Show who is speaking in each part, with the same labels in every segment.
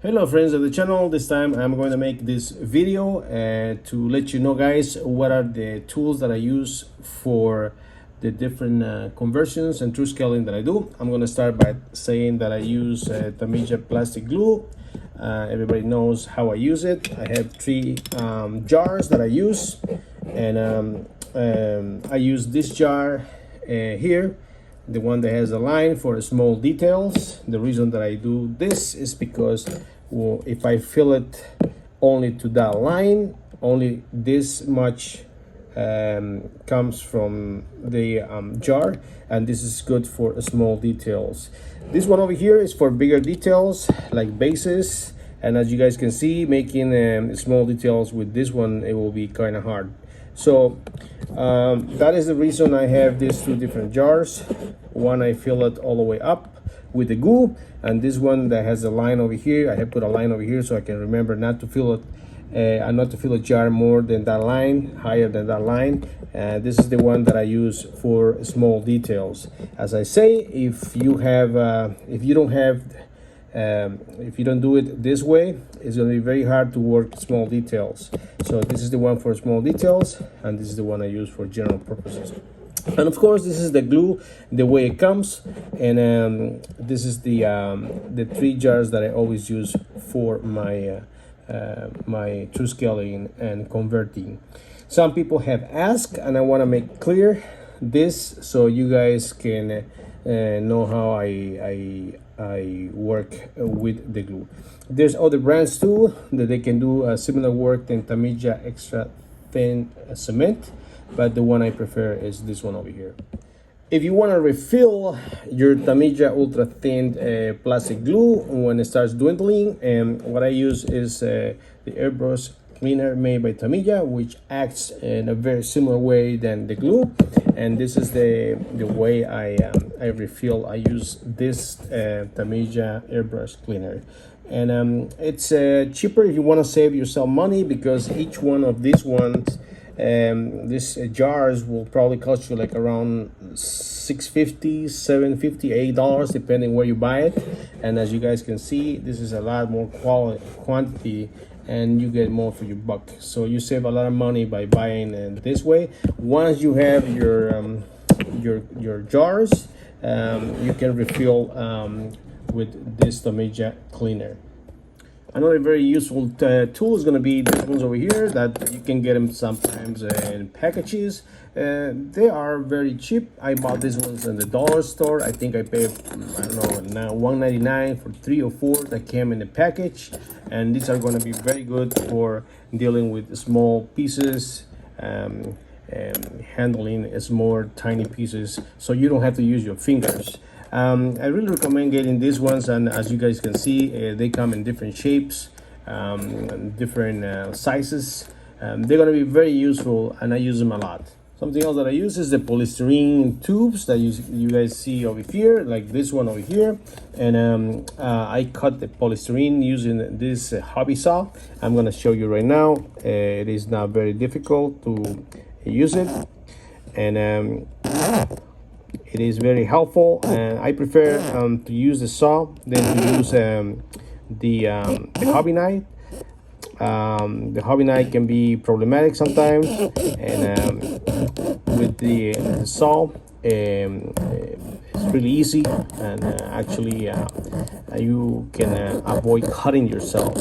Speaker 1: Hello friends of the channel. This time I'm going to make this video to let you know, guys, what are the tools that I use for the different conversions and true scaling that I do. I'm going to start by saying that I use Tamija plastic glue. Everybody knows how I use it. I have three jars that I use, and I use this jar here, the one that has a line for small details. The reason that I do this is because, well, if I fill it only to that line, only this much comes from the jar, and this is good for small details. This one over here is for bigger details like bases, and as you guys can see, making small details with this one, it will be kind of hard. So that is the reason I have these two different jars. One I fill it all the way up with the glue, and this one that has a line over here, I have put a line over here so I can remember not to fill it and not to fill a jar more than that line, higher than that line. This is the one that I use for small details. As I say, if you don't do it this way, it's going to be very hard to work small details. So this is the one for small details, and this is the one I use for general purposes. And of course, this is the glue, the way it comes, and this is the three jars that I always use for my my true scaling and converting. Some people have asked, and I want to make clear this so you guys can know how I work with the glue. There's other brands too that they can do similar work than Tamija extra thin cement, but the one I prefer is this one over here. If you want to refill your Tamija ultra thin plastic glue when it starts dwindling, what I use is the Airbrush Cleaner made by Tamija, which acts in a very similar way than the glue. And this is the way I refill. I use this Tamija Airbrush Cleaner. And it's cheaper if you want to save yourself money, because each one of these ones, these jars will probably cost you like around $6.50, $7.50, $8, depending where you buy it. And as you guys can see, this is a lot more quantity, and you get more for your buck. So you save a lot of money by buying this way. Once you have your jars, you can refill with this Tamija cleaner. Another very useful tool is going to be these ones over here that you can get them sometimes in packages. They are very cheap. I bought these ones in the dollar store. I think I paid, I don't know, now $1.99 for 3 or 4 that came in the package. And these are going to be very good for dealing with small pieces, and handling small tiny pieces, so you don't have to use your fingers. I really recommend getting these ones, and as you guys can see, they come in different shapes, different sizes. They're going to be very useful, and I use them a lot. Something else that I use is the polystyrene tubes that you guys see over here, like this one over here. And I cut the polystyrene using this hobby saw. I'm going to show you right now. It is not very difficult to use it, and it is very helpful, and I prefer to use the saw than to use the hobby knife. The hobby knife can be problematic sometimes, and with the saw, it's really easy, and actually you can avoid cutting yourself.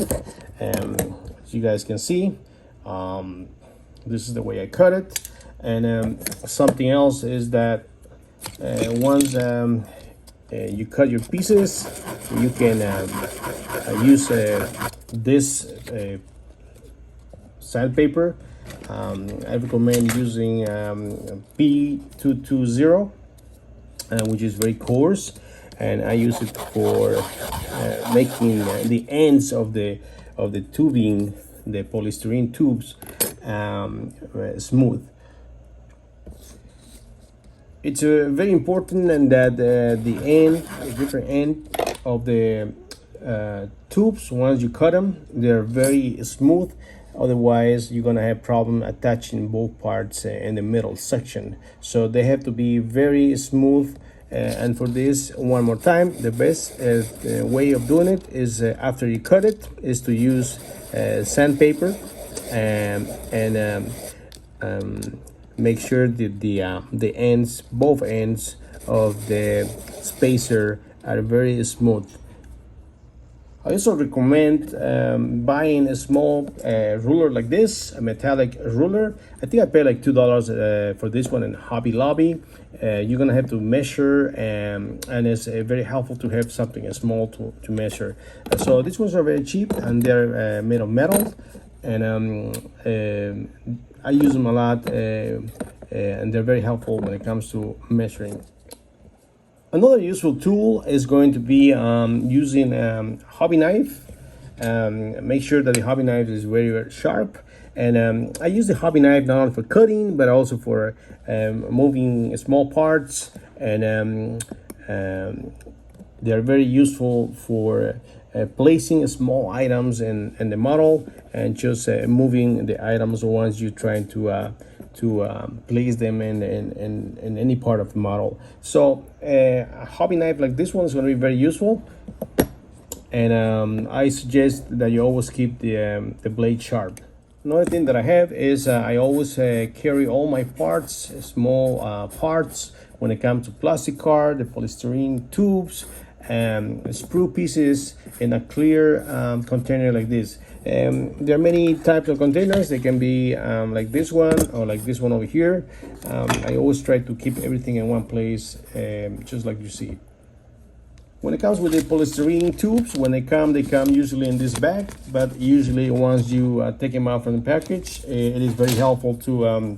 Speaker 1: As you guys can see, this is the way I cut it. And something else is that once you cut your pieces, you can use this sandpaper. I recommend using P220, which is very coarse, and I use it for making the ends of the tubing, the polystyrene tubes, smooth. It's very important, and that the different end of the tubes, once you cut them, they're very smooth. Otherwise, you're gonna have problem attaching both parts in the middle section. So they have to be very smooth And for this, one more time, the best way of doing it is after you cut it is to use sandpaper and make sure that the ends, both ends of the spacer are very smooth. I also recommend buying a small ruler like this, a metallic ruler. I think I paid like $2 for this one in Hobby Lobby. You're gonna have to measure, and it's very helpful to have something small to measure. So these ones are very cheap, and they're made of metal, and I use them a lot, and they're very helpful when it comes to measuring. Another useful tool is going to be using hobby knife. Make sure that the hobby knife is very, very sharp. And I use the hobby knife not only for cutting, but also for moving small parts. And they're very useful for placing small items in the model and just moving the items once you're trying to place them in any part of the model. So a hobby knife like this one is going to be very useful, and I suggest that you always keep the blade sharp. Another thing that I have is I always carry all my parts, small parts, when it comes to plastic card, the polystyrene tubes, sprue pieces in a clear container like this. There are many types of containers. They can be like this one or like this one over here. I always try to keep everything in one place, just like you see. When it comes with the polystyrene tubes, when they come usually in this bag, but usually once you take them out from the package, it is very helpful to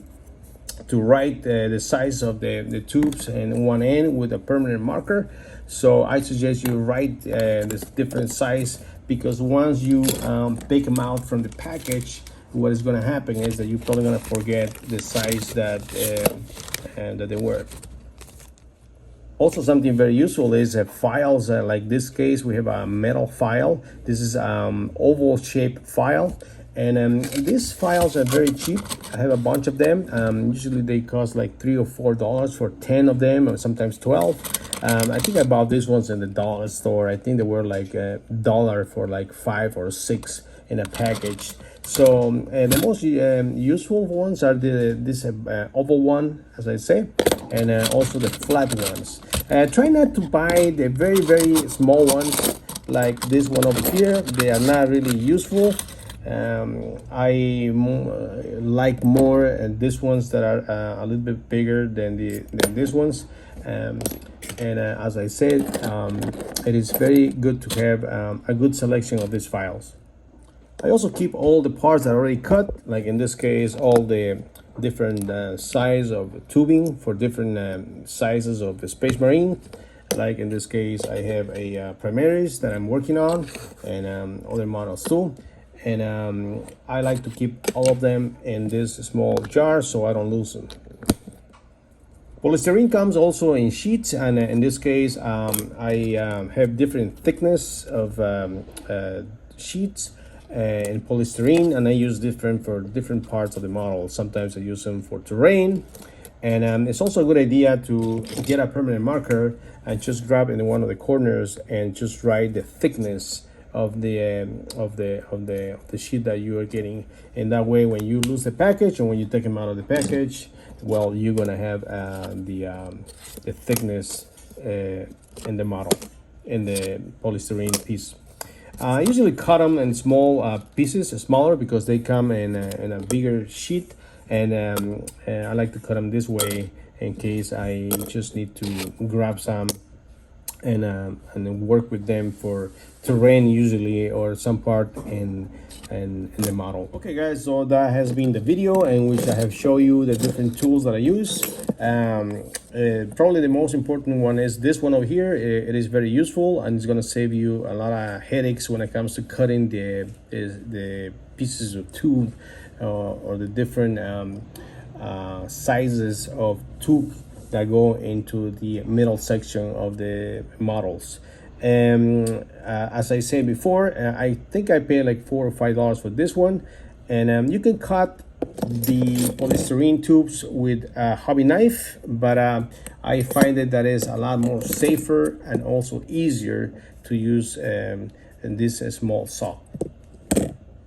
Speaker 1: write the size of the tubes in one end with a permanent marker. So I suggest you write this different size, because once you take them out from the package, what is going to happen is that you're probably going to forget the size that they were. Also, something very useful is files. Like this case, we have a metal file. This is oval shaped file. And these files are very cheap. I have a bunch of them. Usually they cost like $3 or $4 for 10 of them, or sometimes 12. I think I bought these ones in the dollar store. I think they were like $1 for like 5 or 6 in a package. So the most useful ones are this oval one, as I say, and also the flat ones. Try not to buy the very, very small ones like this one over here. They are not really useful. I like more these ones that are a little bit bigger than these ones. As I said, it is very good to have a good selection of these files. I also keep all the parts that are already cut, like in this case, all the different size of tubing for different sizes of the Space Marine. Like in this case, I have a Primaris that I'm working on, and other models too. And I like to keep all of them in this small jar so I don't lose them. Polystyrene comes also in sheets, and in this case, I have different thickness of sheets in polystyrene, and I use different for different parts of the model. Sometimes I use them for terrain, and it's also a good idea to get a permanent marker and just grab in one of the corners and just write the thickness of the sheet that you are getting. And that way, when you lose the package and when you take them out of the package, well, you're gonna have the thickness in the model, in the polystyrene piece. I usually cut them in small pieces, smaller, because they come in a bigger sheet, and I like to cut them this way in case I just need to grab some and then work with them for terrain usually, or some part in the model. Okay guys, so that has been the video in which I have shown you the different tools that I use. Probably the most important one is this one over here. It is very useful, and it's going to save you a lot of headaches when it comes to cutting the pieces of tube or the different sizes of tube that go into the middle section of the models. As I said before, I think I paid like $4 or $5 for this one, and you can cut the polystyrene tubes with a hobby knife, but I find it that is a lot more safer and also easier to use in this small saw.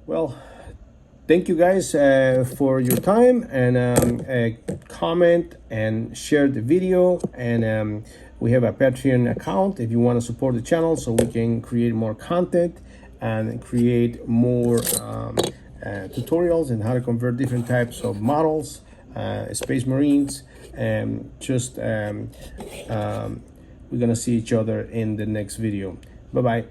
Speaker 1: Well, thank you guys for your time, and comment and share the video, and we have a Patreon account if you want to support the channel so we can create more content and create more tutorials on how to convert different types of models, Space Marines, and just we're gonna see each other in the next video. Bye bye.